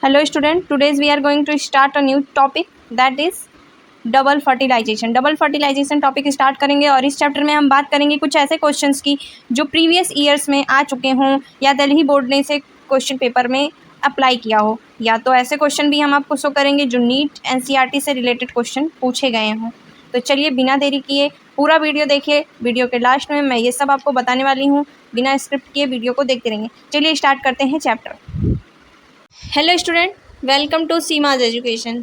Hello student, today's we are going to start a new topic that is double fertilization. Double fertilization topic start करेंगे और इस chapter में हम बात करेंगे कुछ ऐसे क्वेश्चंस की जो प्रीवियस ईयर्स में आ चुके हों या दिल्ली बोर्ड ने इसे क्वेश्चन पेपर में अप्लाई किया हो, या तो ऐसे क्वेश्चन भी हम आपको शो करेंगे जो नीट एनसीईआरटी से रिलेटेड क्वेश्चन पूछे गए हों। तो चलिए बिना देरी किए पूरा वीडियो देखिए। वीडियो के लास्ट में मैं ये सब आपको बताने वाली हूँ, बिना स्क्रिप्ट किए वीडियो को देखते रहेंगे। चलिए स्टार्ट करते हैं chapter. Hello student, welcome to Seema's Education.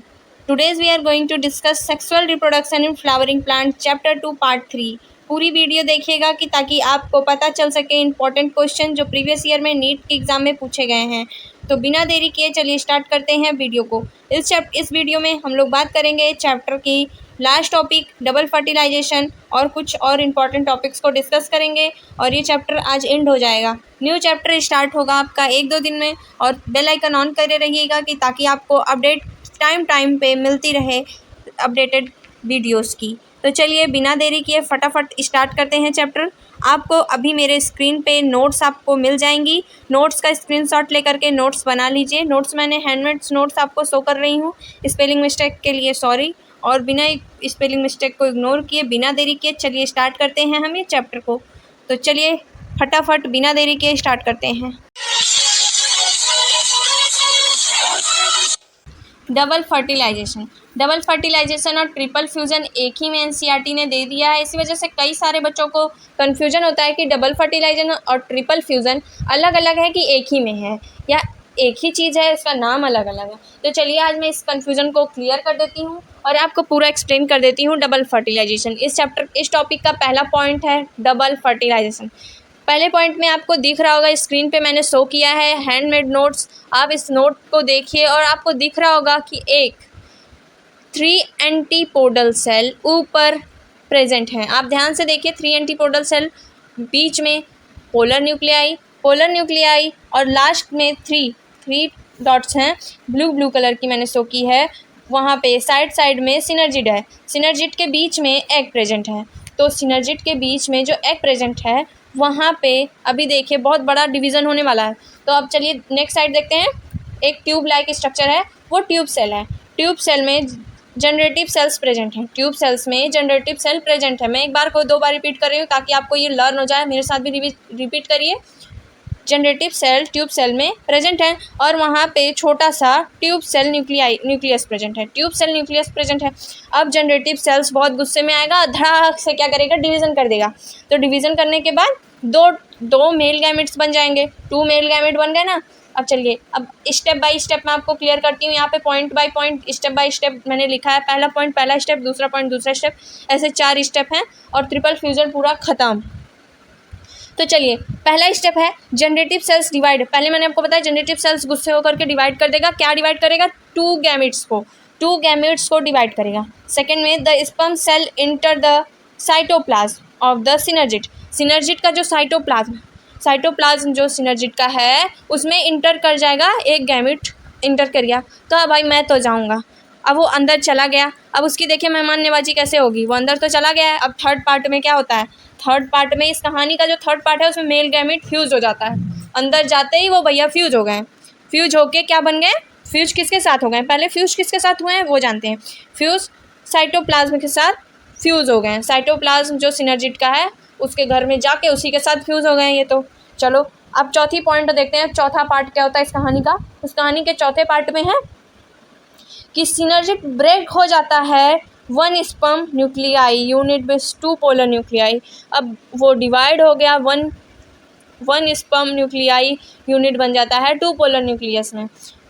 Today's we are going to discuss sexual reproduction in flowering plant chapter 2 part 3. पूरी वीडियो देखिएगा कि ताकि आपको पता चल सके इंपॉर्टेंट क्वेश्चन जो प्रीवियस ईयर में नीट के एग्जाम में पूछे गए हैं। तो बिना देरी किए चलिए स्टार्ट करते हैं वीडियो को। इस वीडियो में हम लोग बात करेंगे चैप्टर की लास्ट टॉपिक डबल फर्टिलाइजेशन और कुछ और इम्पॉर्टेंट टॉपिक्स को डिस्कस करेंगे और ये चैप्टर आज एंड हो जाएगा। न्यू चैप्टर स्टार्ट होगा आपका 1-2 दिन में और बेल आइकन ऑन करे रहिएगा कि ताकि आपको अपडेट टाइम पे मिलती रहे अपडेटेड वीडियोस की। तो चलिए बिना देरी किए फटाफट स्टार्ट करते हैं चैप्टर। आपको अभी मेरे स्क्रीन पे नोट्स आपको मिल जाएंगी, नोट्स का स्क्रीनशॉट लेकर के नोट्स बना लीजिए। नोट्स मैंने हैंडमेड नोट्स आपको शो कर रही हूँ, स्पेलिंग मिस्टेक के लिए सॉरी, और बिना स्पेलिंग मिस्टेक को इग्नोर किए बिना देरी किए चलिए स्टार्ट करते हैं हम ये चैप्टर को। तो चलिए फटाफट बिना देरी किए स्टार्ट करते हैं। डबल फर्टिलाइजेशन और ट्रिपल फ्यूज़न एक ही में एनसीईआरटी ने दे दिया है। इसी वजह से कई सारे बच्चों को कन्फ्यूजन होता है कि डबल फर्टिलाइजेशन और ट्रिपल फ्यूज़न अलग अलग है कि एक ही में है या एक ही चीज़ है, इसका नाम अलग अलग है। तो चलिए आज मैं इस कन्फ्यूज़न को क्लियर कर देती हूँ और आपको पूरा एक्सप्लेन कर देती हूँ डबल फर्टिलाइजेशन। इस टॉपिक का पहला पॉइंट है डबल फर्टिलाइजेशन। पहले पॉइंट में आपको दिख रहा होगा, स्क्रीन पे मैंने शो किया है हैंडमेड नोट्स। आप इस नोट को देखिए और आपको दिख रहा होगा कि एक 3 एंटीपोडल सेल ऊपर प्रेजेंट हैं। आप ध्यान से देखिए, 3 एंटीपोडल सेल, बीच में पोलर न्यूक्लियाई और लास्ट में 3 डॉट्स हैं ब्लू कलर की मैंने शो की है। वहाँ पे साइड में सिनर्जिड है, सिनर्जिड के बीच में एग प्रेजेंट है। तो सिनर्जिड के बीच में जो एग प्रेजेंट है वहाँ पे अभी देखिए बहुत बड़ा डिवीज़न होने वाला है। तो अब चलिए नेक्स्ट साइड देखते हैं। एक ट्यूब लाइक स्ट्रक्चर है, वो ट्यूब सेल है। ट्यूब सेल में जनरेटिव सेल्स प्रेजेंट हैं, ट्यूब सेल्स में जनरेटिव सेल प्रेजेंट है। मैं एक बार को 2 बार रिपीट कर रही हूँ ताकि आपको ये लर्न हो जाए। मेरे साथ भी रिपीट करिए। जनरेटिव सेल ट्यूब सेल में प्रेजेंट है और वहाँ पे छोटा सा ट्यूब सेल न्यूक्लियस प्रेजेंट है, ट्यूब सेल न्यूक्लियस प्रेजेंट है। अब जनरेटिव सेल्स बहुत गुस्से में आएगा, धड़ाक से क्या करेगा, डिवीज़न कर देगा। तो डिवीज़न करने के बाद दो मेल गैमेट्स बन जाएंगे, 2 मेल गैमेट बन गए ना। अब चलिए अब स्टेप बाय स्टेप मैं आपको क्लियर करती हूँ। यहाँ पे point by point step by step मैंने लिखा है। पहला पॉइंट पहला स्टेप, दूसरा पॉइंट दूसरा स्टेप, ऐसे 4 स्टेप हैं और ट्रिपल फ्यूजन पूरा ख़त्म। तो चलिए पहला स्टेप है जनरेटिव सेल्स डिवाइड। पहले मैंने आपको बताया जनरेटिव सेल्स गुस्से होकर के डिवाइड कर देगा। क्या डिवाइड करेगा? 2 गैमेट्स को डिवाइड करेगा। सेकेंड में the sperm cell enter the cytoplasm of the synergid का जो साइटोप्लाज्म जो सिनर्जिड का है उसमें इंटर कर जाएगा, एक गैमेट इंटर कर गया। तो अब भाई मैं तो जाऊँगा, अब वो अंदर चला गया। अब उसकी देखिए मेहमान नवाजी कैसे होगी, वो अंदर तो चला गया है। अब थर्ड पार्ट में क्या होता है, थर्ड पार्ट में इस कहानी का जो थर्ड पार्ट है उसमें मेल गैमेट फ्यूज़ हो जाता है। अंदर जाते ही वो भैया फ्यूज़ हो गए। फ्यूज़ होके क्या बन गए, फ्यूज़ किसके साथ हो गए, पहले फ्यूज़ किसके साथ हुए हैं वो जानते हैं। फ्यूज़ साइटोप्लाज्म के साथ फ्यूज़ हो गए हैं। साइटोप्लाज्म जो सिनर्जिड का है उसके घर में जाके उसी के साथ फ्यूज़ हो गए हैं ये। तो चलो अब चौथी पॉइंट देखते हैं, चौथा पार्ट क्या होता है इस कहानी का। उस कहानी के चौथे पार्ट में है कि सिनर्जिड ब्रेक हो जाता है 1 sperm nuclei unit base 2 polar nuclei. अब वो डिवाइड हो गया, 1 स्पर्म न्यूक्लियाई यूनिट बन जाता है 2 पोलर न्यूक्लियस में।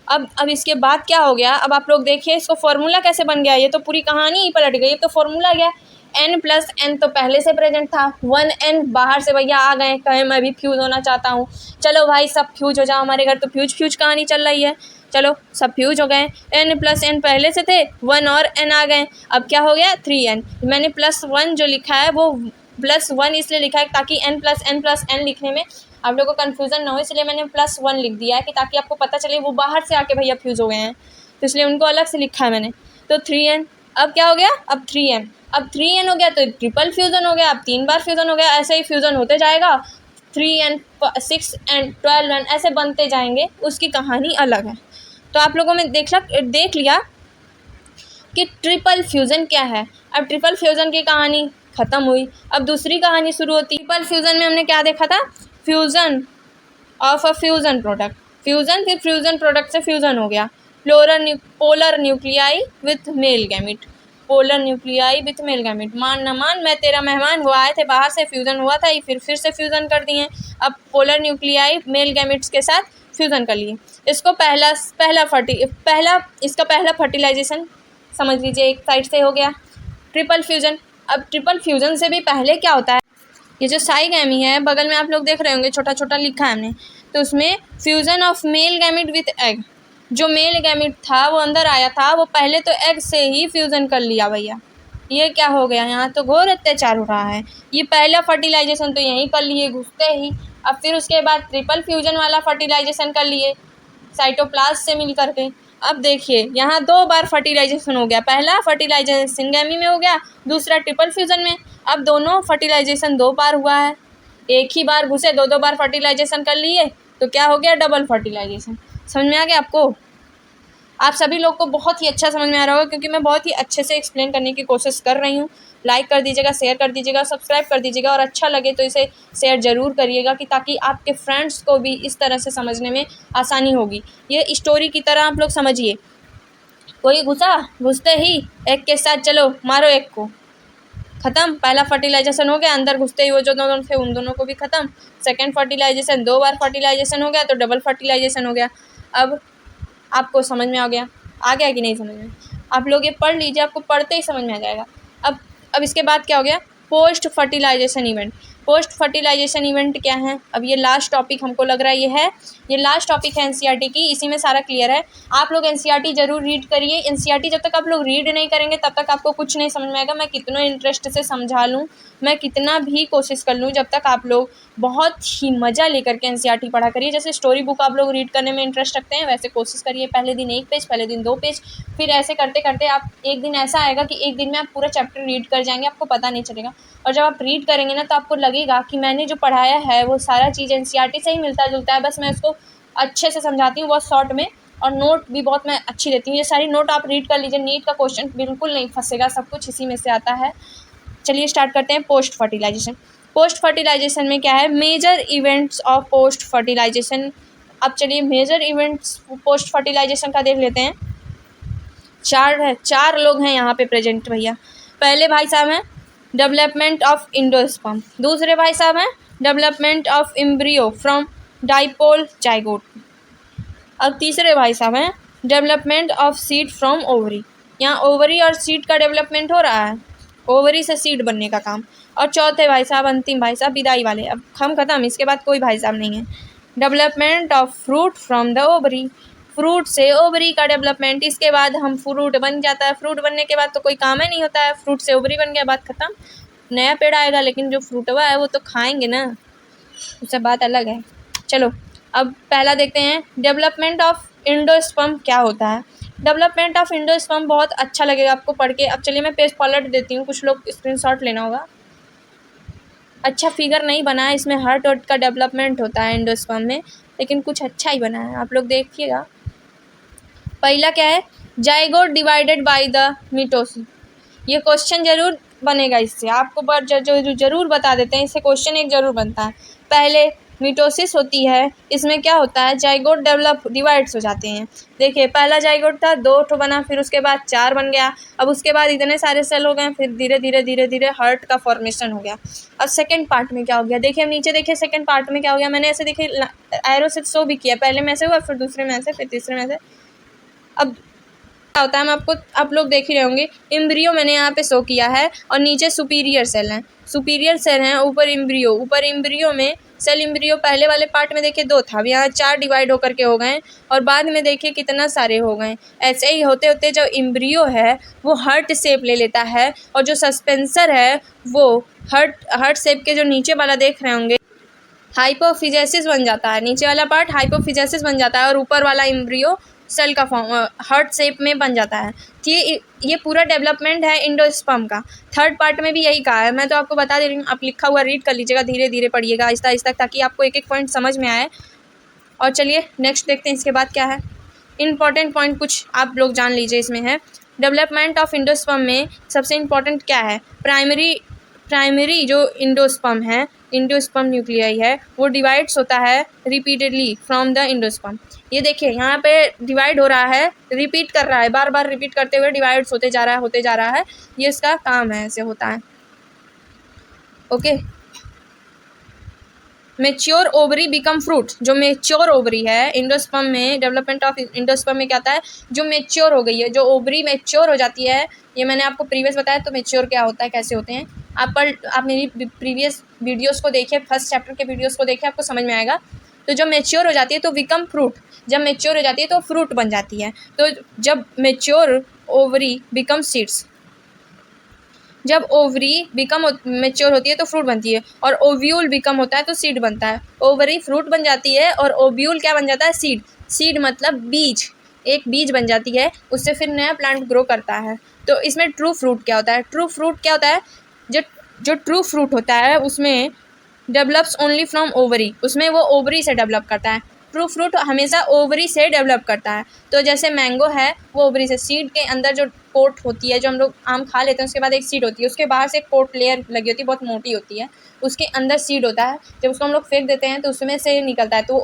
अब इसके बाद क्या हो गया, अब आप लोग देखिए इसको फॉर्मूला कैसे बन गया। ये तो पूरी कहानी ही पलट गई। ये तो फॉर्मूला गया n+n तो पहले से प्रेजेंट था, 1n बाहर से भैया आ गए, कहे मैं भी फ्यूज़ होना चाहता हूँ, चलो भाई सब फ्यूज हो जाओ, हमारे घर तो फ्यूज कहानी चल रही है, चलो सब फ्यूज हो गए। n+n पहले से थे, 1 और n आ गए। अब क्या हो गया 3n। मैंने +1 जो लिखा है वो +1 इसलिए लिखा है ताकि n+n+n लिखने में आप लोगों को कन्फ्यूज़न ना हो, इसलिए मैंने +1 लिख दिया है कि ताकि आपको पता चले वो बाहर से आके भैया फ्यूज़ हो गए हैं, तो इसलिए उनको अलग से लिखा है मैंने। तो 3n, अब क्या हो गया, अब 3m, अब 3n हो गया तो ट्रिपल फ्यूज़न हो गया, अब 3 बार फ्यूज़न हो गया। ऐसे ही फ्यूज़न होते जाएगा, 3n 6n 12n ऐसे बनते जाएंगे, उसकी कहानी अलग है। तो आप लोगों ने देख लिया कि ट्रिपल फ्यूज़न क्या है। अब ट्रिपल फ्यूज़न की कहानी ख़त्म हुई, अब दूसरी कहानी शुरू होती। ट्रिपल फ्यूज़न में हमने क्या देखा था, fusion of a fusion product, fusion फिर फ्यूज़न प्रोडक्ट से फ्यूज़न हो गया। Polar nuclei with male gamete, polar nuclei with male gamete, मान न मान मैं तेरा मेहमान, वो आए थे बाहर से, फ्यूज़न हुआ था, फिर से फ्यूज़न कर दिए। अब पोलर न्यूक्लियाई मेल गैमिट्स के साथ फ्यूज़न कर लिए। इसको इसका पहला फर्टिलाइजेशन समझ लीजिए एक साइड से हो गया ट्रिपल फ्यूज़न। अब ट्रिपल फ्यूज़न से भी पहले क्या होता है, ये जो साइगैमी है बगल में आप लोग देख रहे होंगे छोटा छोटा लिखा है हमने, तो उसमें fusion of male gamete with egg, जो मेल गैमिट था वो अंदर आया था, वो पहले तो एग से ही फ्यूज़न कर लिया भैया। ये क्या हो गया, यहाँ तो घोर अत्याचार हो रहा है। ये पहला फर्टिलाइजेशन तो यहीं कर लिए घुसते ही। अब फिर उसके बाद ट्रिपल फ्यूज़न वाला फर्टिलाइजेशन कर लिए साइटोप्लाज्म से मिल करके। अब देखिए यहाँ 2 बार फर्टिलाइजेशन हो गया, पहला फर्टिलाइजेशन सिंगैमी में हो गया, दूसरा ट्रिपल फ्यूज़न में। अब दोनों फर्टिलाइजेशन 2 बार हुआ है, एक ही बार घुसे 2 बार फर्टिलाइजेशन कर लिए, तो क्या हो गया, डबल फर्टिलाइजेशन। समझ में आ गया आपको? आप सभी लोग को बहुत ही अच्छा समझ में आ रहा होगा, क्योंकि मैं बहुत ही अच्छे से एक्सप्लेन करने की कोशिश कर रही हूँ। लाइक कर दीजिएगा, शेयर कर दीजिएगा, सब्सक्राइब कर दीजिएगा, और अच्छा लगे तो इसे शेयर ज़रूर करिएगा कि ताकि आपके फ्रेंड्स को भी इस तरह से समझने में आसानी होगी। ये स्टोरी की तरह आप लोग समझिए, कोई घुसते ही एक के साथ चलो मारो एक को, ख़त्म। पहला फर्टिलाइजेशन हो गया, अंदर घुसते ही वो जो दोनों थे उन दोनों को भी ख़त्म। सेकेंड फर्टिलाइजेशन 2 बार फर्टिलाइजेशन हो गया, तो डबल फर्टिलाइजेशन हो गया। अब आपको समझ में आ गया कि नहीं समझ में? आप लोग ये पढ़ लीजिए, आपको पढ़ते ही समझ में आ जाएगा। अब इसके बाद क्या हो गया, post fertilization event. Post fertilization event क्या है, अब ये लास्ट टॉपिक हमको लग रहा है, ये लास्ट टॉपिक है एनसीईआरटी की, इसी में सारा क्लियर है। आप लोग एनसीईआरटी ज़रूर रीड करिए। एनसीईआरटी जब तक आप लोग रीड नहीं करेंगे तब तक आपको कुछ नहीं समझ में आएगा। मैं कितना इंटरेस्ट से समझा लूँ, मैं कितना भी कोशिश कर लूँ, जब तक आप लोग बहुत ही मज़ा लेकर के एनसीईआरटी पढ़ा करिए। जैसे स्टोरी बुक आप लोग रीड करने में इंटरेस्ट रखते हैं, वैसे कोशिश करिए पहले दिन 1 पेज, पहले दिन 2 पेज, फिर ऐसे करते करते आप एक दिन ऐसा आएगा कि एक दिन में आप पूरा चैप्टर रीड कर जाएंगे, आपको पता नहीं चलेगा। और जब आप रीड करेंगे ना तो आपको लगेगा कि मैंने जो पढ़ाया है वो सारा चीज़ एनसीईआरटी से ही मिलता जुलता है, बस मैं उसको अच्छे से समझाती हूँ बहुत शॉर्ट में, और नोट भी बहुत मैं अच्छी देती हूँ। ये सारी नोट आप रीड कर लीजिए, नीट का क्वेश्चन बिल्कुल नहीं फंसेगा, सब कुछ इसी में से आता है। चलिए स्टार्ट करते हैं पोस्ट फर्टिलाइजेशन। पोस्ट फर्टिलाइजेशन में क्या है, major events of post fertilization. अब चलिए मेजर इवेंट्स पोस्ट फर्टिलाइजेशन का देख लेते हैं। 4 लोग हैं यहाँ पे प्रेजेंट भैया। पहले भाई साहब हैं डेवलपमेंट ऑफ इंडोस्पर्म, दूसरे भाई साहब हैं development of embryo from dipole zygote, अब तीसरे भाई साहब हैं development of seed from ovary. यहाँ ओवरी और सीड का डेवलपमेंट हो रहा है, ओवरी से सीड बनने का काम। और चौथे भाई साहब, अंतिम भाई साहब, विदाई वाले, अब हम ख़त्म, इसके बाद कोई भाई साहब नहीं है। Development of fruit from the ovary, fruit से ओवरी का डेवलपमेंट, इसके बाद हम फ्रूट बन जाता है, फ्रूट बनने के बाद तो कोई काम ही नहीं होता है, फ्रूट से ओवरी बन गया, बात ख़त्म। नया पेड़ आएगा, लेकिन जो फ्रूट हुआ है वो तो खाएंगे ना, उससे बात अलग है। चलो अब पहला देखते हैं, डेवलपमेंट ऑफ इंडोस्पर्म क्या होता है। डेवलपमेंट ऑफ इंडोस्पर्म बहुत अच्छा लगेगा आपको पढ़ के। अब चलिए मैं पेज पलट देती हूँ, कुछ लोग स्क्रीनशॉट लेना होगा। अच्छा फिगर नहीं बना है, इसमें हार्ट वर्ट का डेवलपमेंट होता है इंडोस्पर्म में, लेकिन कुछ अच्छा ही बना है, आप लोग देखिएगा। पहला क्या है, zygote divided by the mitosis. ये क्वेश्चन जरूर बनेगा, इससे आपको जरूर बता देते हैं, इससे क्वेश्चन एक जरूर बनता है। पहले मिटोसिस होती है, इसमें क्या होता है, जाइगोट डिवाइड्स हो जाते हैं। देखिए पहला जाइगोट था, 2 ठो बना, फिर उसके बाद 4 बन गया, अब उसके बाद इतने सारे सेल हो गए, फिर धीरे धीरे हार्ट का फॉर्मेशन हो गया। अब सेकंड पार्ट में क्या हो गया, देखिए अब नीचे देखिए सेकंड पार्ट में क्या हो गया, मैंने ऐसे देखिए एरो से शो भी किया, पहले में ऐसे हुआ, फिर दूसरे में ऐसे, फिर तीसरे में ऐसे। अब क्या होता है, मैं आपको, आप लोग देख ही रहे होंगे, एम्ब्रियो मैंने यहाँ पे शो किया है, और नीचे सुपीरियर सेल हैं, सुपीरियर सेल हैं, ऊपर एम्ब्रियो में सेल, एम्ब्रियो पहले वाले पार्ट में देखिए 2 था, अब यहाँ 4 डिवाइड होकर के हो गए, और बाद में देखिए कितना सारे हो गए। ऐसे ही होते होते जो एम्ब्रियो है वो हार्ट शेप ले लेता है, और जो सस्पेंसर है वो हार्ट शेप के जो नीचे वाला देख रहे होंगे हाइपोफिजेसिस बन जाता है, नीचे वाला पार्ट हाइपोफिजेसिस बन जाता है, और ऊपर वाला एम्ब्रियो सेल का फॉर्म हार्ट शेप में बन जाता है। ये पूरा डेवलपमेंट है इंडोस्पर्म का। थर्ड पार्ट में भी यही कहा है, मैं तो आपको बता दे रही हूँ, आप लिखा हुआ रीड कर लीजिएगा, धीरे धीरे पढ़िएगा, आहिस्ता आहिस्ता, ताकि आपको एक एक पॉइंट समझ में आए। और चलिए नेक्स्ट देखते हैं इसके बाद क्या है। इंपॉर्टेंट पॉइंट कुछ आप लोग जान लीजिए इसमें है। डेवलपमेंट ऑफ इंडोस्पर्म में सबसे इम्पॉर्टेंट क्या है, प्राइमरी जो इंडोस्पर्म है, इंडोस्पर्म न्यूक्लियाई है, वो डिवाइड्स होता है रिपीटेडली फ्रॉम द इंडोस्पर्म। ये देखिए यहाँ पे डिवाइड हो रहा है, रिपीट कर रहा है, बार बार रिपीट करते हुए डिवाइड्स होते जा रहा है, ये इसका काम है, ऐसे होता है। Okay, mature ovary become fruit, जो मेच्योर ओवरी है इंडोस्पर्म में, डेवलपमेंट ऑफ इंडोस्पर्म में क्या आता है, जो मेच्योर हो गई है, जो ओवरी मेच्योर हो जाती है, ये मैंने आपको प्रीवियस बताया। तो मेच्योर क्या होता है, कैसे होते हैं, आप मेरी प्रीवियस वीडियोस को देखिए, फर्स्ट चैप्टर के वीडियोस को देखिए, आपको समझ में आएगा। तो जब मेच्योर हो जाती है तो बिकम फ्रूट, जब मेच्योर हो जाती है तो फ्रूट बन जाती है। तो जब मेच्योर ओवरी बिकम सीड्स, जब ओवरी बिकम मेच्योर होती है तो फ्रूट बनती है, और ओव्यूल बिकम होता है तो सीड बनता है। ओवरी फ्रूट बन जाती है और ओव्यूल क्या बन जाता है, सीड। सीड मतलब बीज, एक बीज बन जाती है, उससे फिर नया प्लांट ग्रो करता है। तो इसमें ट्रू फ्रूट क्या होता है, ट्रू फ्रूट क्या होता है, जो ट्रू फ्रूट होता है उसमें डेवलप्स ओनली फ्रॉम ओवरी, उसमें वो ओवरी से डेवलप करता है। ट्रू फ्रूट हमेशा ओवरी से डेवलप करता है। तो जैसे मैंगो है वो ओवरी से, सीड के अंदर जो कोट होती है, जो हम लोग आम खा लेते हैं उसके बाद एक सीड होती है, उसके बाहर से एक कोट लेयर लगी होती है, बहुत मोटी होती है, उसके अंदर सीड होता है। जब उसको हम लोग फेंक देते हैं तो उसमें से निकलता है, तो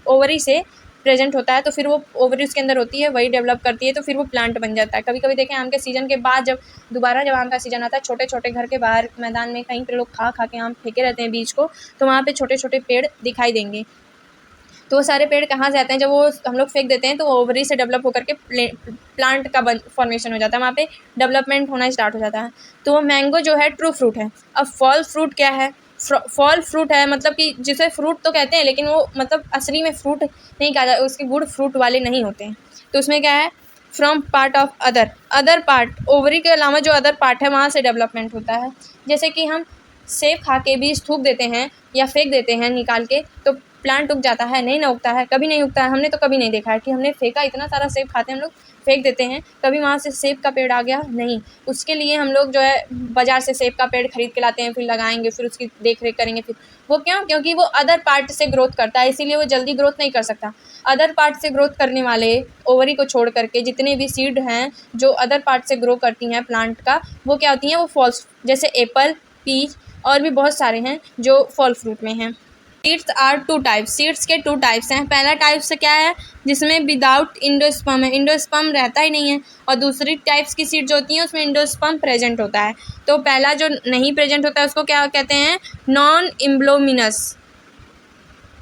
ओवरी से प्रेजेंट होता है, तो फिर वो ओवरी उसके अंदर होती है, वही डेवलप करती है, तो फिर वो प्लांट बन जाता है। कभी कभी देखें आम के सीज़न के बाद जब आम का सीज़न आता है, छोटे छोटे घर के बाहर मैदान में कहीं पे लोग खा के आम फेंके रहते हैं बीज को, तो वहाँ पे छोटे छोटे पेड़ दिखाई देंगे। तो वो सारे पेड़ कहाँ से आते हैं, जब वो हम लोग फेंक देते हैं तो वो ओवरी से डेवलप होकर के प्लांट का फॉर्मेशन हो जाता है, वहाँ पे डेवलपमेंट होना स्टार्ट हो जाता है। तो वो मैंगो जो है ट्रू फ्रूट है। अब फॉल फ्रूट क्या है, फॉल फ्रूट है मतलब कि जिसे फ्रूट तो कहते हैं, लेकिन वो मतलब असली में फ्रूट नहीं कहा जाता, उसके गुड़ फ्रूट वाले नहीं होते हैं। तो उसमें क्या है, from part of other part, ovary के अलावा जो अदर पार्ट है वहाँ से डेवलपमेंट होता है। जैसे कि हम सेब खा के बीज थूक देते हैं या फेंक देते हैं निकाल के, तो प्लांट उग जाता है, नहीं ना उगता है, कभी नहीं उगता है। हमने तो कभी नहीं देखा है कि हमने फेंका, इतना सारा सेब खाते हैं हम लोग, फेंक देते हैं, कभी वहाँ से सेब का पेड़ आ गया नहीं। उसके लिए हम लोग जो है बाज़ार से सेब का पेड़ खरीद के लाते हैं, फिर लगाएंगे, फिर उसकी देख रेख करेंगे। फिर वो क्यों, क्योंकि वो अदर पार्ट से ग्रोथ करता है, इसीलिए वो जल्दी ग्रोथ नहीं कर सकता। अदर पार्ट से ग्रोथ करने वाले ओवरी को छोड़ करके जितने भी सीड हैं जो अदर पार्ट से ग्रो करती हैं प्लांट का, वो क्या होती हैं, वो फॉल्स, जैसे एप्पल, पीच और भी बहुत सारे हैं जो फॉल फ्रूट में हैं। Seeds are two types, seeds के टू टाइप्स हैं। पहला टाइप से क्या है, जिसमें विदाउट इंडोस्पर्म है, इंडोस्पर्म रहता ही नहीं है, और दूसरी टाइप्स की सीड जो होती हैं उसमें इंडोस्पर्म प्रेजेंट होता है। तो पहला जो नहीं प्रेजेंट होता है उसको क्या कहते हैं, नॉन इम्ब्लोमिनस,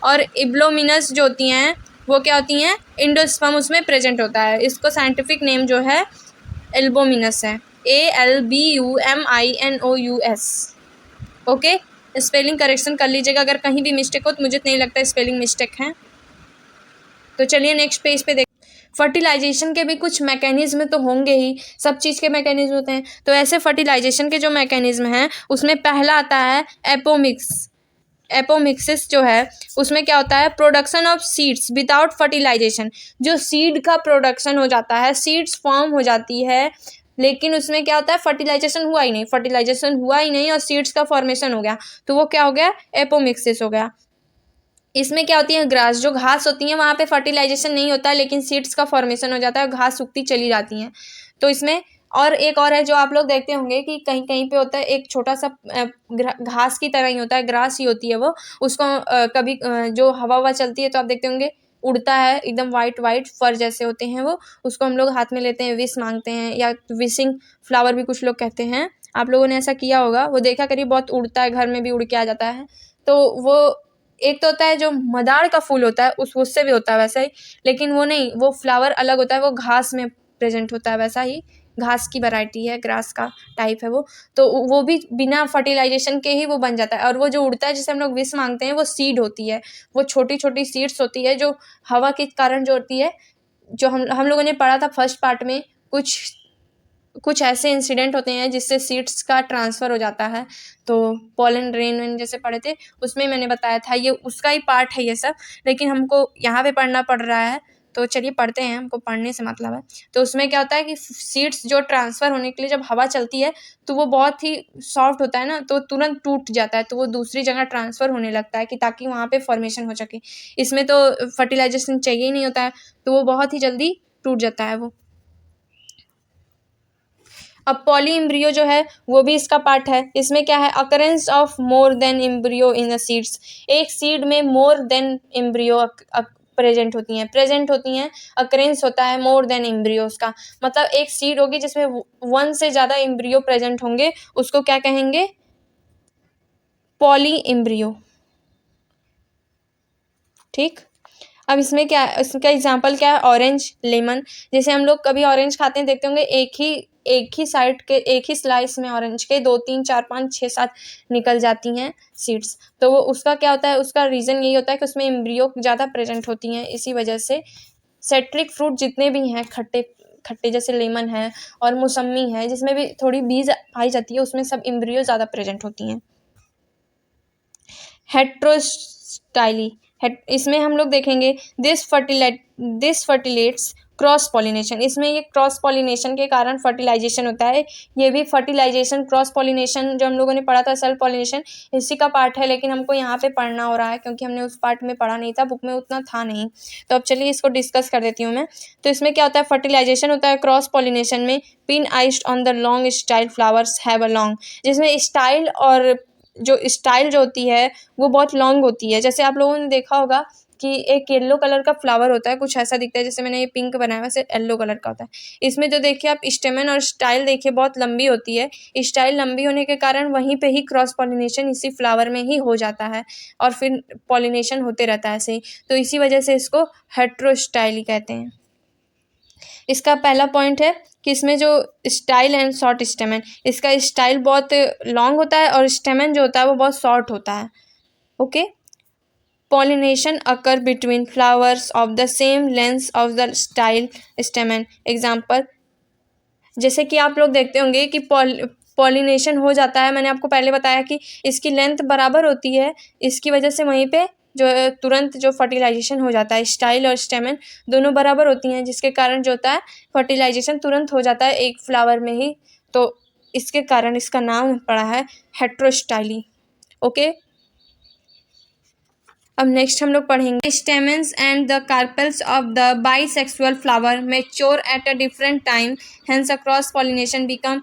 और इब्लोमिनस जो होती हैं वो क्या होती हैं, इंडोस्पर्म उसमें प्रेजेंट होता है। इसको साइंटिफिक नेम जो है एल्बोमिनस है, ALBUMINOUS। ओके, स्पेलिंग करेक्शन कर लीजिएगा अगर कहीं भी मिस्टेक हो, तो मुझे नहीं लगता स्पेलिंग मिस्टेक है। तो चलिए नेक्स्ट पेज पे देख, फर्टिलाइजेशन के भी कुछ मैकेनिज्म तो होंगे ही, सब चीज़ के मैकेनिज्म होते हैं। तो ऐसे फर्टिलाइजेशन के जो मैकेनिज्म हैं उसमें पहला आता है एपोमिक्सिस जो है, उसमें क्या होता है, production of seeds without fertilization, जो सीड का प्रोडक्शन हो जाता है, सीड्स फॉर्म हो जाती है, लेकिन उसमें क्या होता है, फर्टिलाइजेशन हुआ ही नहीं और सीड्स का फॉर्मेशन हो गया, तो वो क्या हो गया, एपोमिक्सिस हो गया। इसमें क्या होती है, ग्रास, जो घास होती है वहाँ पे फर्टिलाइजेशन नहीं होता है, लेकिन सीड्स का फॉर्मेशन हो जाता है, घास उगती चली जाती हैं। तो इसमें और एक और है जो आप लोग देखते होंगे कि कहीं कहीं पे होता है, एक छोटा सा घास की तरह ही होता है, ग्रास ही होती है वो, उसको कभी जो हवा चलती है तो आप देखते होंगे उड़ता है, एकदम वाइट फर जैसे होते हैं वो, उसको हम लोग हाथ में लेते हैं, विश मांगते हैं, या विशिंग फ्लावर भी कुछ लोग कहते हैं। आप लोगों ने ऐसा किया होगा, वो देखा करिए, बहुत उड़ता है, घर में भी उड़ के आ जाता है। तो वो एक तो होता है जो मदार का फूल होता है, उससे भी होता है वैसा ही, लेकिन वो नहीं, वो फ्लावर अलग होता है, वो घास में प्रेजेंट होता है, वैसा ही घास की वैरायटी है, ग्रास का टाइप है वो। तो वो भी बिना फर्टिलाइजेशन के ही वो बन जाता है। और वो जो उड़ता है जिसे हम लोग विश मांगते हैं, वो सीड होती है, वो छोटी छोटी सीड्स होती है जो हवा के कारण जो होती है, जो हम लोगों ने पढ़ा था फर्स्ट पार्ट में, कुछ ऐसे इंसिडेंट होते हैं जिससे सीड्स का ट्रांसफ़र हो जाता है। तो पॉलन रेन जैसे पढ़े थे उसमें मैंने बताया था, ये उसका ही पार्ट है ये सब, लेकिन हमको यहाँ पे पढ़ना पड़ रहा है तो चलिए पढ़ते हैं, हमको पढ़ने से मतलब है। तो उसमें क्या होता है कि सीड्स जो ट्रांसफ़र होने के लिए जब हवा चलती है तो वो बहुत ही सॉफ्ट होता है ना, तो तुरंत टूट जाता है, तो वो दूसरी जगह ट्रांसफ़र होने लगता है कि ताकि वहाँ पे फॉर्मेशन हो सके। इसमें तो फर्टिलाइजेशन चाहिए ही नहीं होता है, तो वो बहुत ही जल्दी टूट जाता है वो। अब पॉली एम्ब्रियो जो है वो भी इसका पार्ट है। इसमें क्या है, occurrence of more than embryo in the seeds. एक सीड में मोर देन एम्ब्रियो प्रेजेंट होती हैं। अकरेंस होता है मोर देन एम्ब्रियोज का, मतलब एक सीड होगी जिसमें 1 से ज़्यादा एम्ब्रियो प्रेजेंट होंगे, उसको क्या कहेंगे, पॉली एम्ब्रियो। ठीक, अब इसमें क्या है, इसका एग्जांपल क्या है, ऑरेंज, लेमन। जैसे हम लोग कभी ऑरेंज खाते हैं, देखते होंगे एक ही साइड के, एक ही स्लाइस में ऑरेंज के 2 3 4 5 6 7 निकल जाती हैं सीड्स। तो वो उसका क्या होता है, उसका रीज़न यही होता है कि उसमें एम्ब्रियो ज़्यादा प्रेजेंट होती हैं। इसी वजह से सिट्रिक फ्रूट जितने भी हैं, खट्टे खट्टे जैसे लेमन है और मौसम्मी है, जिसमें भी थोड़ी बीज पाई जाती है, उसमें सब एम्ब्रियो ज़्यादा प्रेजेंट होती हैं। हेट्रोस्टाइली, इसमें हम लोग देखेंगे दिस फर्टिलेट्स क्रॉस पॉलिनेशन। इसमें ये क्रॉस पॉलिनेशन के कारण फर्टिलाइजेशन होता है। ये भी फर्टिलाइजेशन, क्रॉस पॉलिनेशन जो हम लोगों ने पढ़ा था, सेल्फ पॉलिनेशन, इसी का पार्ट है, लेकिन हमको यहाँ पे पढ़ना हो रहा है क्योंकि हमने उस पार्ट में पढ़ा नहीं था, बुक में उतना था नहीं। तो अब चलिए इसको डिस्कस कर देती हूँ मैं। तो इसमें क्या होता है, फर्टिलाइजेशन होता है क्रॉस पॉलिनेशन में। Pin iced on the long style flowers have a long, जिसमें स्टाइल और जो स्टाइल जो होती है वो बहुत लॉन्ग होती है। जैसे आप लोगों ने देखा होगा कि एक येलो कलर का फ्लावर होता है, कुछ ऐसा दिखता है, जैसे मैंने ये पिंक बनाया वैसे येलो कलर का होता है। इसमें जो देखिए आप स्टेमन और स्टाइल देखिए बहुत लंबी होती है। स्टाइल लंबी होने के कारण वहीं पे ही क्रॉस पॉलिनेशन इसी फ्लावर में ही हो जाता है और फिर पॉलिनेशन होते रहता है ऐसे ही। तो इसी वजह से इसको हेट्रोस्टाइली कहते हैं। इसका पहला पॉइंट है कि इसमें जो स्टाइल एंड शॉर्ट स्टेमन, इसका स्टाइल बहुत लॉन्ग होता है और स्टेमन जो होता है वो बहुत शॉर्ट होता है। Okay, pollination occur between flowers of the same length of the style स्टेमन। Example, जैसे कि आप लोग देखते होंगे कि पॉलिनेशन हो जाता है, मैंने आपको पहले बताया कि इसकी लेंथ बराबर होती है, इसकी वजह से वहीं पे जो तुरंत जो फर्टिलाइजेशन हो जाता है, स्टाइल और स्टेमन दोनों बराबर होती हैं, जिसके कारण जो होता है फर्टिलाइजेशन तुरंत हो जाता है एक फ्लावर में ही। तो इसके कारण इसका नाम पड़ा है हेट्रोस्टाइली। ओके, अब नेक्स्ट हम लोग पढ़ेंगे stamens and the carpels of the bisexual flower mature at a different time, hence a cross pollination become.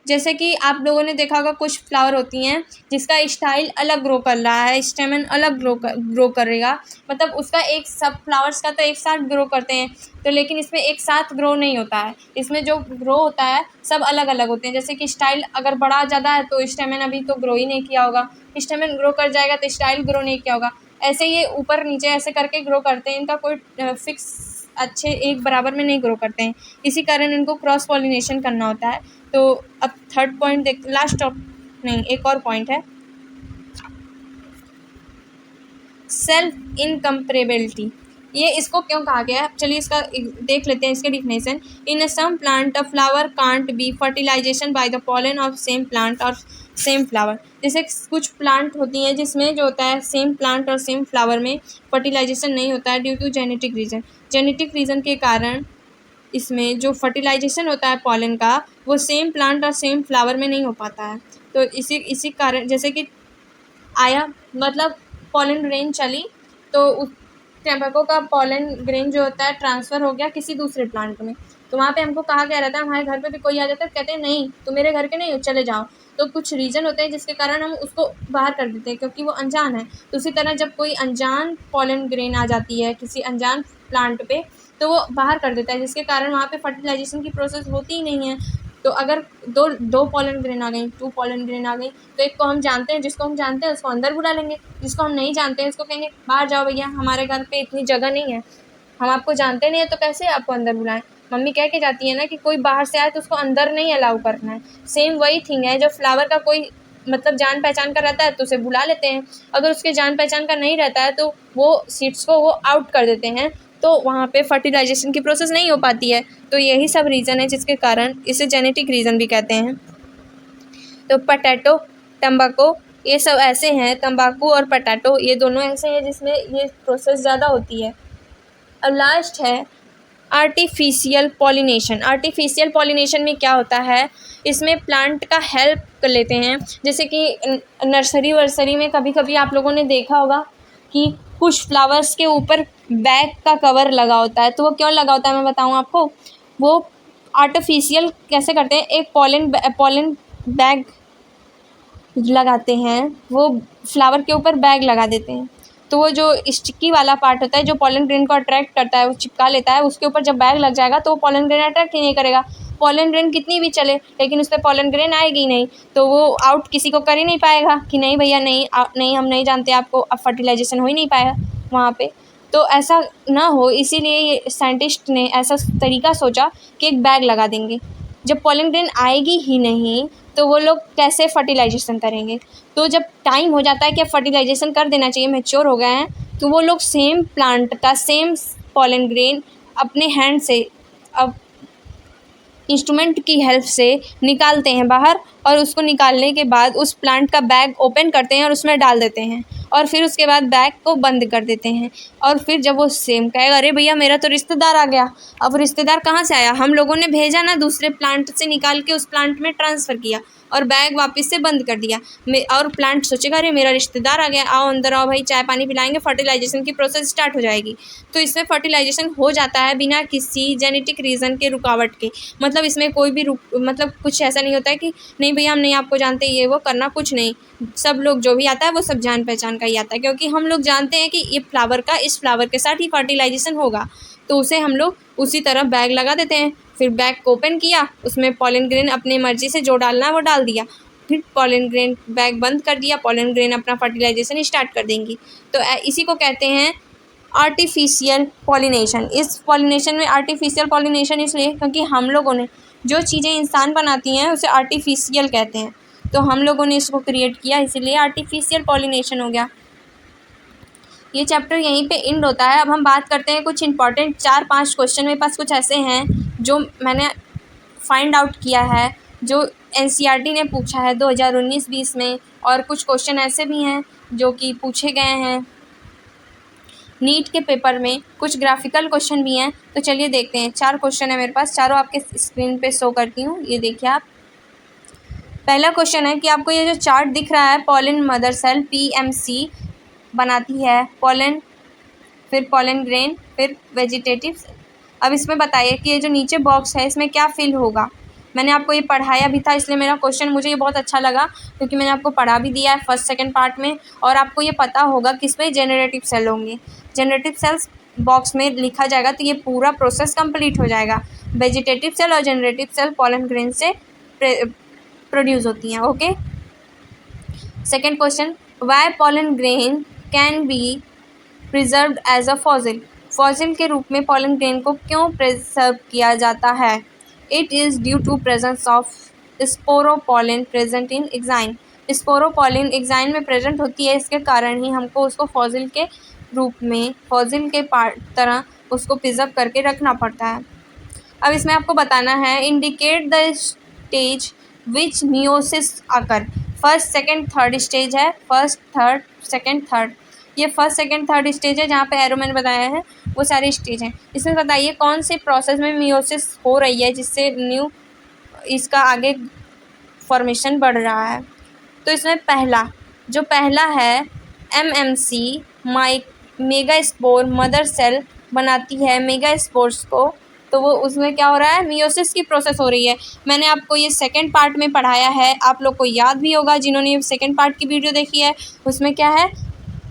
जैसे कि आप लोगों ने देखा होगा कुछ फ्लावर होती हैं जिसका स्टाइल अलग ग्रो कर रहा है, स्टेमन अलग ग्रो करेगा, मतलब उसका एक सब फ्लावर्स का तो एक साथ ग्रो करते हैं, तो लेकिन इसमें एक साथ ग्रो नहीं होता है। इसमें जो ग्रो होता है सब अलग अलग होते हैं। जैसे कि स्टाइल अगर बड़ा ज़्यादा है तो स्टेमन अभी तो ग्रो ही नहीं किया होगा, स्टेमन ग्रो कर जाएगा तो स्टाइल ग्रो नहीं किया होगा, ऐसे ये ऊपर नीचे ऐसे करके ग्रो करते हैं। इनका कोई फिक्स अच्छे एक बराबर में नहीं ग्रो करते हैं, इसी कारण इनको क्रॉस पॉलिनेशन करना होता है। तो अब थर्ड पॉइंट देख, लास्ट ऑफ नहीं एक और पॉइंट है, सेल्फ इनकम्परेबिलिटी। ये इसको क्यों कहा गया है, चलिए इसका देख लेते हैं इसके definition. In some plant a flower can't be fertilization by the pollen of same plant और सेम फ्लावर। जैसे कुछ प्लांट होती हैं जिसमें जो होता है सेम प्लांट और सेम फ्लावर में फर्टिलाइजेशन नहीं होता है due to genetic reason. Genetic reason के कारण इसमें जो फर्टिलाइजेशन होता है पॉलन का वो सेम प्लांट और सेम फ्लावर में नहीं हो पाता है। तो इसी कारण जैसे कि आया, मतलब पॉलन ग्रेन चली तो उस टैम्बैको का पॉलन ग्रेन जो होता है ट्रांसफ़र हो गया किसी दूसरे प्लांट में, तो वहाँ पे हमको कहा गया रहता है, हमारे घर पे भी कोई आ जाता है कहते हैं नहीं तुम मेरे घर के नहीं हो, चले जाओ। तो कुछ रीज़न होते हैं जिसके कारण हम उसको बाहर कर देते हैं क्योंकि वो अनजान है। तो उसी तरह जब कोई अनजान पॉलन ग्रेन आ जाती है किसी अनजान प्लांट पे तो वो बाहर कर देता है, जिसके कारण वहाँ पे फर्टिलाइजेशन की प्रोसेस होती ही नहीं है। तो अगर दो पॉलन ग्रेन आ गई, 2 पॉलन ग्रेन आ गई, तो एक को हम जानते हैं, जिसको हम जानते हैं उसको अंदर बुला लेंगे, जिसको हम नहीं जानते हैं उसको कहेंगे बाहर जाओ भैया, हमारे घर पे इतनी जगह नहीं है, हम आपको जानते नहीं है तो कैसे आपको अंदर बुलाएं। मम्मी कह के जाती है ना कि कोई बाहर से आए तो उसको अंदर नहीं अलाउ करना है। सेम वही थिंग है, जब फ्लावर का कोई मतलब जान पहचान का रहता है तो उसे बुला लेते हैं, अगर उसके जान पहचान का नहीं रहता है तो वो सीड्स को वो आउट कर देते हैं, तो वहाँ पे फर्टिलाइजेशन की प्रोसेस नहीं हो पाती है। तो यही सब रीज़न है जिसके कारण इसे जेनेटिक रीज़न भी कहते हैं। तो पोटैटो, तंबाकू, ये सब ऐसे हैं, तंबाकू और पोटैटो ये दोनों ऐसे हैं जिसमें ये प्रोसेस ज़्यादा होती है। अब लास्ट है आर्टिफिशियल पॉलिनेशन। आर्टिफिशियल पॉलिनेशन में क्या होता है, इसमें प्लांट का हेल्प कर लेते हैं। जैसे कि नर्सरी वर्सरी में कभी कभी आप लोगों ने देखा होगा कि कुछ फ्लावर्स के ऊपर बैग का कवर लगा होता है। तो वो क्यों लगा होता है मैं बताऊँ आपको। वो आर्टिफिशियल कैसे करते हैं, एक पॉलन बैग लगाते हैं, वो फ्लावर के ऊपर बैग लगा देते हैं। तो वो जो स्टिकी वाला पार्ट होता है जो पॉलन ग्रेन को अट्रैक्ट करता है, वो चिपका लेता है, उसके ऊपर जब बैग लग जाएगा तो वो पॉलन ग्रेन अट्रैक्ट ही नहीं करेगा। पॉलन ग्रेन कितनी भी चले लेकिन उस पर पॉलन ग्रेन आएगी ही नहीं, तो वो आउट किसी को कर ही नहीं पाएगा कि नहीं भैया नहीं नहीं हम नहीं जानते आपको, अब फर्टिलाइजेशन हो ही नहीं पाया वहाँ पे। तो ऐसा ना हो इसीलिए ये साइंटिस्ट ने ऐसा तरीका सोचा कि एक बैग लगा देंगे। जब पॉलन ग्रेन आएगी ही नहीं तो वो लोग कैसे फर्टिलाइजेशन करेंगे। तो जब टाइम हो जाता है कि अब फर्टिलाइजेशन कर देना चाहिए, मैच्योर हो गए हैं, तो वो लोग सेम प्लांट का सेम पॉलन ग्रेन अपने हैंड से अब इंस्ट्रूमेंट की हेल्प से निकालते हैं बाहर, और उसको निकालने के बाद उस प्लांट का बैग ओपन करते हैं और उसमें डाल देते हैं, और फिर उसके बाद बैग को बंद कर देते हैं। और फिर जब वो सेम कहेगा अरे भैया मेरा तो रिश्तेदार आ गया, अब रिश्तेदार कहाँ से आया, हम लोगों ने भेजा ना, दूसरे प्लांट से निकाल के उस प्लांट में ट्रांसफ़र किया और बैग वापस से बंद कर दिया। और प्लांट सोचेगा अरे मेरा रिश्तेदार आ गया, आओ अंदर आओ भाई चाय पानी पिलाएंगे, फर्टिलाइजेशन की प्रोसेस स्टार्ट हो जाएगी। तो इसमें फर्टिलाइजेशन हो जाता है बिना किसी जेनेटिक रीज़न के रुकावट के। मतलब इसमें कोई भी मतलब कुछ ऐसा नहीं होता है कि नहीं भैया हम नहीं आपको जानते, ये वो करना कुछ नहीं। सब लोग जो भी आता है वो सब जान पहचान का ही आता है, क्योंकि हम लोग जानते हैं कि ये फ्लावर का इस फ्लावर के साथ ही फर्टिलाइजेशन होगा, तो उसे हम लोग उसी तरह बैग लगा देते हैं। फिर बैग को ओपन किया, उसमें पॉलन ग्रेन अपनी मर्ज़ी से जो डालना है वो डाल दिया, फिर पॉलन ग्रेन बैग बंद कर दिया, पॉलन ग्रेन अपना फर्टिलाइजेशन स्टार्ट कर देंगी। तो इसी को कहते हैं आर्टिफिशियल पॉलिनेशन। इस पॉलिनेशन में आर्टिफिशियल पॉलिनेशन इसलिए क्योंकि हम लोगों ने जो चीज़ें इंसान बनाती हैं उसे आर्टिफिशियल कहते हैं, तो हम लोगों ने इसको क्रिएट किया, इसीलिए आर्टिफिशियल पॉलिनेशन हो गया। ये चैप्टर यहीं पे एंड होता है। अब हम बात करते हैं कुछ इंपॉर्टेंट 4-5 क्वेश्चन मेरे पास कुछ ऐसे हैं जो मैंने फाइंड आउट किया है, जो एनसीईआरटी ने पूछा है 2019-20 में, और कुछ क्वेश्चन ऐसे भी हैं जो कि पूछे गए हैं नीट के पेपर में, कुछ ग्राफिकल क्वेश्चन भी हैं। तो चलिए देखते हैं। 4 क्वेश्चन है मेरे पास, चारों आपके स्क्रीन पे शो करती हूँ, ये देखिए आप। पहला क्वेश्चन है कि आपको ये जो चार्ट दिख रहा है, पॉलन मदर सेल PMC बनाती है पॉलन, फिर पॉलन ग्रेन, फिर वेजिटेटिव्स। अब इसमें बताइए कि ये जो नीचे बॉक्स है इसमें क्या फिल होगा। मैंने आपको ये पढ़ाया भी था, इसलिए मेरा क्वेश्चन मुझे ये बहुत अच्छा लगा क्योंकि मैंने आपको पढ़ा भी दिया है फर्स्ट सेकंड पार्ट में, और आपको ये पता होगा कि इसमें जेनरेटिव सेल होंगे। जेनरेटिव सेल्स बॉक्स में लिखा जाएगा तो ये पूरा प्रोसेस कंप्लीट हो जाएगा। वेजिटेटिव सेल और जेनरेटिव सेल पॉलन ग्रेन से प्रोड्यूस होती हैं। Okay, second question, why pollen grain can be preserved as a fossil. Fossil के रूप में पॉलन ग्रेन को क्यों प्रिजर्व किया जाता है। It is due to presence of sporopollenin present in exine. Sporopollenin exine में प्रेजेंट होती है, इसके कारण ही हमको उसको फॉसिल के रूप में, फॉसिल के तरह उसको प्रिजर्व करके रखना पड़ता है। अब इसमें आपको बताना है indicate the stage which meiosis occur. First second third stage है, फर्स्ट थर्ड सेकेंड थर्ड, ये फर्स्ट सेकेंड थर्ड स्टेज है जहाँ पे एरो मैंने बताया है वो सारे स्टेज हैं। इसमें बताइए कौन से प्रोसेस में मियोसिस हो रही है जिससे न्यू इसका आगे फॉर्मेशन बढ़ रहा है। तो इसमें पहला है MMC मेगास्पोर मदर सेल बनाती है मेगास्पोर्स को, तो वो उसमें क्या हो रहा है, मियोसिस की प्रोसेस हो रही है। मैंने आपको ये सेकंड पार्ट में पढ़ाया है, आप लोग को याद भी होगा जिन्होंने ये सेकंड पार्ट की वीडियो देखी है। उसमें क्या है,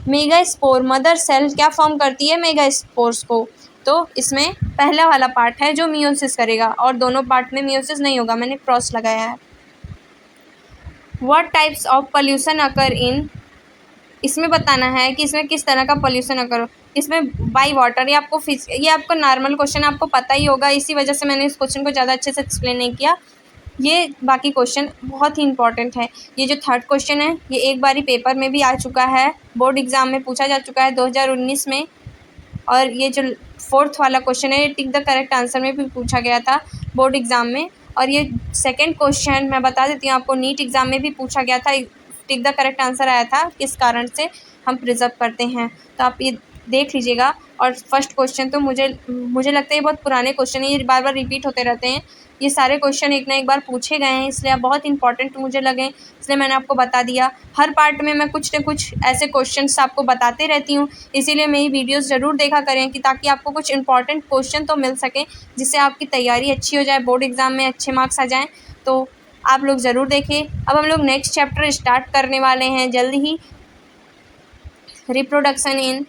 मेगास्पोर मदर सेल क्या फॉर्म करती है, मेगास्पोर्स को। तो इसमें पहला वाला पार्ट है जो मियोसिस करेगा और दोनों पार्ट में मियोसिस नहीं होगा, मैंने क्रॉस लगाया है। व्हाट टाइप्स ऑफ पोल्यूशन अकर इन, इसमें बताना है कि इसमें किस तरह का पोल्यूशन अकर हो। इसमें बाई वाटर, ये आपको नॉर्मल क्वेश्चन आपको पता ही होगा, इसी वजह से मैंने इस क्वेश्चन को ज़्यादा अच्छे से एक्सप्लेन नहीं किया। ये बाकी क्वेश्चन बहुत ही इंपॉर्टेंट है। ये जो थर्ड क्वेश्चन है ये एक बारी पेपर में भी आ चुका है, बोर्ड एग्ज़ाम में पूछा जा चुका है 2019 में, और ये जो फोर्थ वाला क्वेश्चन है ये टिक द करेक्ट आंसर में भी पूछा गया था बोर्ड एग्ज़ाम में। और ये सेकंड क्वेश्चन मैं बता देती हूँ आपको, नीट एग्ज़ाम में भी पूछा गया था, टिक द करेक्ट आंसर आया था किस कारण से हम प्रिजर्व करते हैं। तो आप ये देख लीजिएगा। और फर्स्ट क्वेश्चन तो मुझे लगता है ये बहुत पुराने क्वेश्चन है, ये बार बार रिपीट होते रहते हैं। ये सारे क्वेश्चन एक ना एक बार पूछे गए हैं, इसलिए आप बहुत इंपॉर्टेंट मुझे लगे, इसलिए मैंने आपको बता दिया। हर पार्ट में मैं कुछ न कुछ ऐसे क्वेश्चंस आपको बताते रहती हूँ, इसीलिए मेरी वीडियोस ज़रूर देखा करें कि ताकि आपको कुछ इंपॉर्टेंट क्वेश्चन तो मिल सके, जिससे आपकी तैयारी अच्छी हो जाए, बोर्ड एग्ज़ाम में अच्छे मार्क्स आ जाएँ। तो आप लोग ज़रूर देखें। अब हम लोग नेक्स्ट चैप्टर स्टार्ट करने वाले हैं जल्द ही, रिप्रोडक्शन इन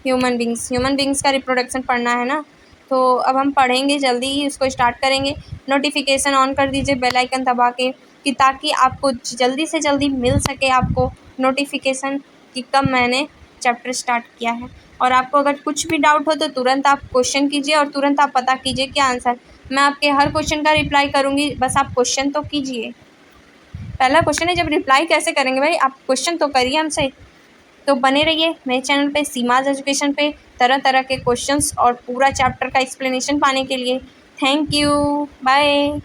ह्यूमन बींग्स का रिप्रोडक्शन पढ़ना है ना, तो अब हम पढ़ेंगे जल्दी ही, उसको स्टार्ट करेंगे। नोटिफिकेशन ऑन कर दीजिए बेल आइकन दबा के, कि ताकि आपको जल्दी से जल्दी मिल सके आपको नोटिफिकेशन कि कब मैंने चैप्टर स्टार्ट किया है। और आपको अगर कुछ भी डाउट हो तो तुरंत आप क्वेश्चन कीजिए और तुरंत आप पता कीजिए क्या आंसर। मैं आपके हर क्वेश्चन का रिप्लाई करूँगी, बस आप क्वेश्चन तो कीजिए। पहला क्वेश्चन है, जब रिप्लाई कैसे करेंगे भाई, आप क्वेश्चन तो करिए हमसे। तो बने रहिए मेरे चैनल पे सीमाज एजुकेशन पे, तरह तरह के क्वेश्चंस और पूरा चैप्टर का एक्सप्लेनेशन पाने के लिए। Thank you, bye.